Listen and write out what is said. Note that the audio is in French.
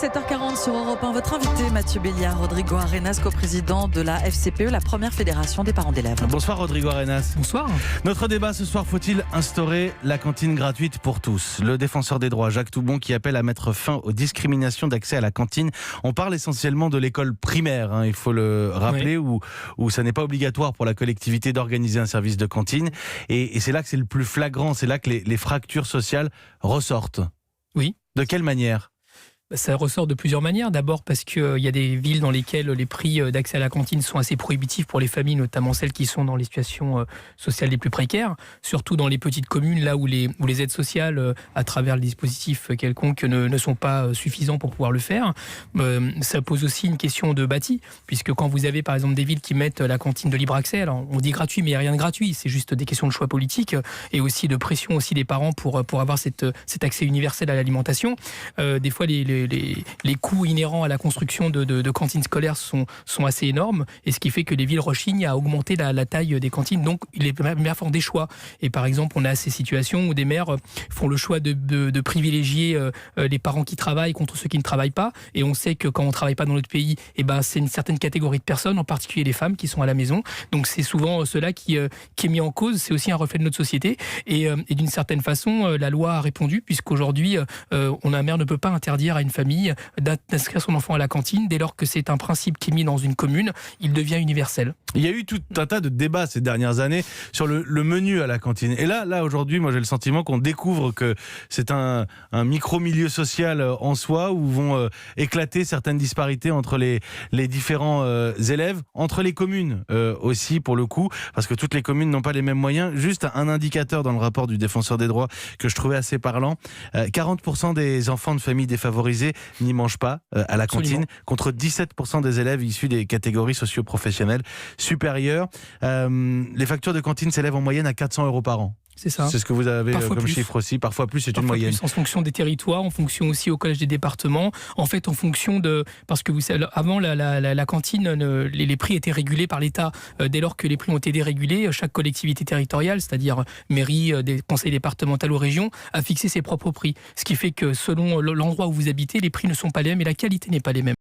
7h40 sur Europe 1. Votre invité, Mathieu Béliard, Rodrigo Arenas, coprésident de la FCPE, la première fédération des parents d'élèves. Bonsoir Rodrigo Arenas. Bonsoir. Notre débat ce soir, faut-il instaurer la cantine gratuite pour tous ? Le défenseur des droits, Jacques Toubon, qui appelle à mettre fin aux discriminations d'accès à la cantine. On parle essentiellement de l'école primaire, il faut le rappeler, où ça n'est pas obligatoire pour la collectivité d'organiser un service de cantine. Et c'est là que c'est le plus flagrant, c'est là que les fractures sociales ressortent. Oui. De quelle manière ? Ça ressort de plusieurs manières. D'abord parce qu'il y a des villes dans lesquelles les prix d'accès à la cantine sont assez prohibitifs pour les familles, notamment celles qui sont dans les situations sociales les plus précaires. Surtout dans les petites communes, là où les aides sociales, à travers le dispositif quelconque, ne sont pas suffisants pour pouvoir le faire. Ça pose aussi une question de bâti, puisque quand vous avez par exemple des villes qui mettent la cantine de libre accès, alors on dit gratuit, mais il n'y a rien de gratuit. C'est juste des questions de choix politiques et aussi de pression aussi des parents pour avoir cet accès universel à l'alimentation. Des fois, les coûts inhérents à la construction de cantines scolaires sont assez énormes, et ce qui fait que les villes rechignent à augmenter la taille des cantines. Donc les maires font des choix. Et par exemple, on a ces situations où des maires font le choix de privilégier les parents qui travaillent contre ceux qui ne travaillent pas. Et on sait que quand on ne travaille pas dans notre pays, c'est une certaine catégorie de personnes, en particulier les femmes qui sont à la maison. Donc c'est souvent cela qui est mis en cause. C'est aussi un reflet de notre société. Et d'une certaine façon, la loi a répondu, puisqu'aujourd'hui, un maire ne peut pas interdire à une famille d'inscrire son enfant à la cantine dès lors que c'est un principe qui est mis dans une commune, il devient universel. Il y a eu tout un tas de débats ces dernières années sur le menu à la cantine. Et là aujourd'hui, moi j'ai le sentiment qu'on découvre que c'est un micro-milieu social en soi, où vont éclater certaines disparités entre les différents élèves, entre les communes aussi pour le coup, parce que toutes les communes n'ont pas les mêmes moyens. Juste un indicateur dans le rapport du défenseur des droits que je trouvais assez parlant. 40% des enfants de familles défavorisées n'y mangent pas à la cantine, contre 17% des élèves issus des catégories socio-professionnelles supérieures. Les factures de cantine s'élèvent en moyenne à 400 € par an. C'est ça. C'est ce que vous avez comme chiffre aussi. Parfois plus, c'est une moyenne. Plus, en fonction des territoires, en fonction aussi au collège des départements. En fait, en fonction de... Parce que vous savez, avant, la cantine, les prix étaient régulés par l'État. Dès lors que les prix ont été dérégulés, chaque collectivité territoriale, c'est-à-dire mairie, des conseils départementaux ou régions, a fixé ses propres prix. Ce qui fait que selon l'endroit où vous habitez, les prix ne sont pas les mêmes et la qualité n'est pas les mêmes.